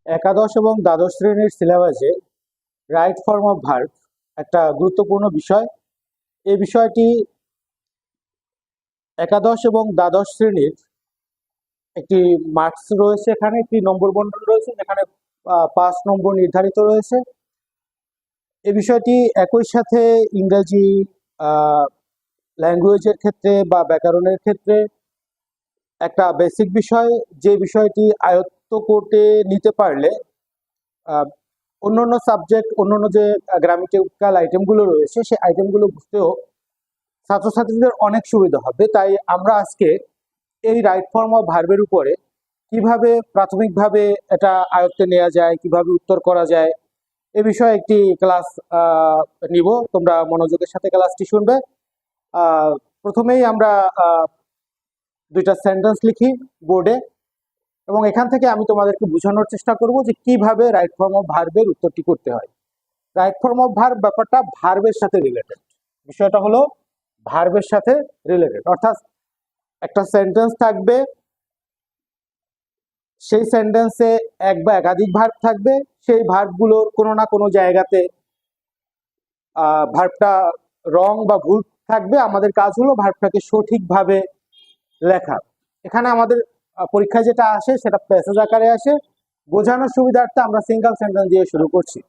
একাদশ এবং দ্বাদশ শ্রেণীর সিলেবাসে রাইট ফর্ম অফ ভার্ব একটা গুরুত্বপূর্ণ বিষয়। এই বিষয়টি একাদশ এবং দ্বাদশ শ্রেণীর একটি মার্কস রয়েছে, এখানে একটি নম্বর বন্টন রয়েছে, যেখানে 5 নম্বর নির্ধারিত রয়েছে। এই বিষয়টি একই সাথে ইংরেজি ল্যাঙ্গুয়েজের ক্ষেত্রে বা ব্যাকরণের ক্ষেত্রে একটা বেসিক বিষয়, যে বিষয়টি আয়ত্ত করতে নিতে পারলে অন্যান্য সাবজেক্ট, অন্যান্য যে গ্রামাটিক্যাল আইটেমগুলো রয়েছে সেই আইটেমগুলো বুঝতেও ছাত্রছাত্রীদের অনেক সুবিধা হবে। তাই আমরা আজকে এই রাইট ফর্ম অফ ভার্বের উপরে কিভাবে প্রাথমিকভাবে এটা আয়ত্তে নেওয়া যায়, কিভাবে উত্তর করা যায়, এ বিষয়ে একটি ক্লাস নিব। তোমরা মনোযোগের সাথে ক্লাসটি শুনবে। প্রথমেই আমরা দুইটা সেন্টেন্স লিখি বোর্ডে, এবং এখান থেকে আমি তোমাদেরকে বোঝানোর চেষ্টা করব যে কিভাবে রাইট ফর্ম অফ ভার্বের উত্তরটি করতে হয়। রাইট ফর্ম অফ ভার্ব ব্যাপারটা ভার্বের সাথে রিলেটেড, বিষয়টা হলো ভার্বের সাথে রিলেটেড, অর্থাৎ একটা সেন্টেন্স থাকবে, সেই সেন্টেন্সে এক বা একাধিক ভার্ব থাকবে, সেই ভার্বগুলোর কোনো না কোনো জায়গাতে ভার্বটা রং বা ভুল থাকবে। আমাদের কাজ হলো ভার্বটাকে সঠিকভাবে লেখা। এখানে আমাদের পরীক্ষায় যেটা আসে সেটা প্যাসেজ আকারে আসে। বোঝানোর সুবিধার্থে আমরা সিঙ্গেল সেন্টেন্স দিয়ে শুরু করছি।